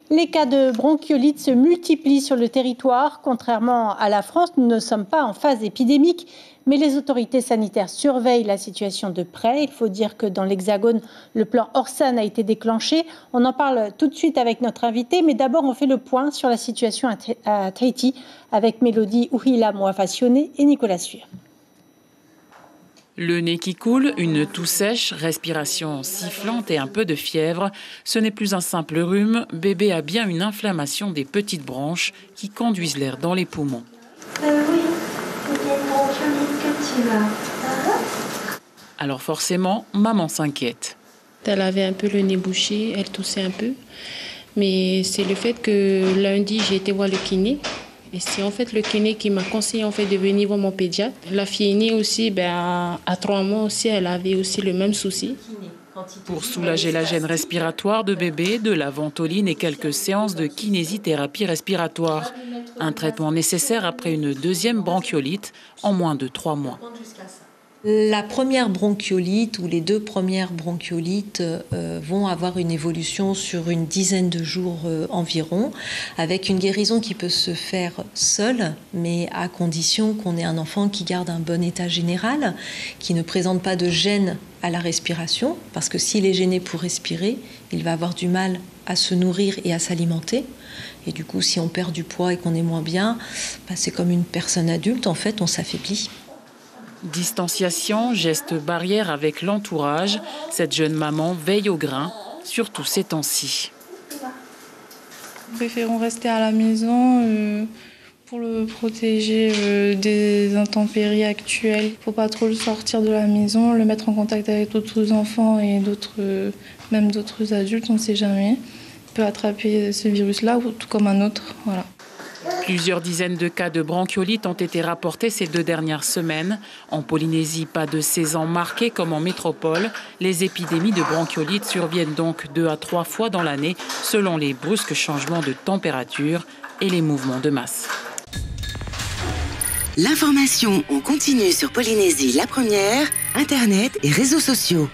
Les cas de bronchiolite se multiplient sur le territoire. Contrairement à la France, nous ne sommes pas en phase épidémique, mais les autorités sanitaires surveillent la situation de près. Il faut dire que dans l'Hexagone, le plan Orsan a été déclenché. On en parle tout de suite avec notre invité, mais d'abord on fait le point sur la situation à Tahiti avec Mélodie Ouhila-Moafassione et Nicolas Suir. Le nez qui coule, une toux sèche, respiration sifflante et un peu de fièvre. Ce n'est plus un simple rhume. Bébé a bien une inflammation des petites branches qui conduisent l'air dans les poumons. Oui, c'est une bronchiolite que tu as. Alors forcément, maman s'inquiète. Elle avait un peu le nez bouché, elle toussait un peu. Mais c'est le fait que lundi, j'ai été voir le kiné. Et c'est en fait le kiné qui m'a conseillé de venir voir mon pédiatre. La fille aînée aussi, à 3 mois aussi, elle avait aussi le même souci. Pour soulager la gêne respiratoire de bébé, de la ventoline et quelques séances de kinésithérapie respiratoire. Un traitement nécessaire après une deuxième bronchiolite en moins de 3 mois. La première bronchiolite ou les 2 premières bronchiolites vont avoir une évolution sur une dizaine de jours environ, avec une guérison qui peut se faire seule, mais à condition qu'on ait un enfant qui garde un bon état général, qui ne présente pas de gêne à la respiration, parce que s'il est gêné pour respirer, il va avoir du mal à se nourrir et à s'alimenter. Et du coup, si on perd du poids et qu'on est moins bien, c'est comme une personne adulte, en fait, on s'affaiblit. Distanciation, gestes barrières avec l'entourage. Cette jeune maman veille au grain, surtout ces temps-ci. Nous préférons rester à la maison pour le protéger des intempéries actuelles. Il ne faut pas trop le sortir de la maison, le mettre en contact avec d'autres enfants et même d'autres adultes, on ne sait jamais. Il peut attraper ce virus-là, tout comme un autre. Voilà. Plusieurs dizaines de cas de bronchiolite ont été rapportés ces 2 dernières semaines. En Polynésie, pas de saison marquée comme en métropole. Les épidémies de bronchiolite surviennent donc 2 à 3 fois dans l'année, selon les brusques changements de température et les mouvements de masse. L'information en continu sur Polynésie la première, Internet et réseaux sociaux.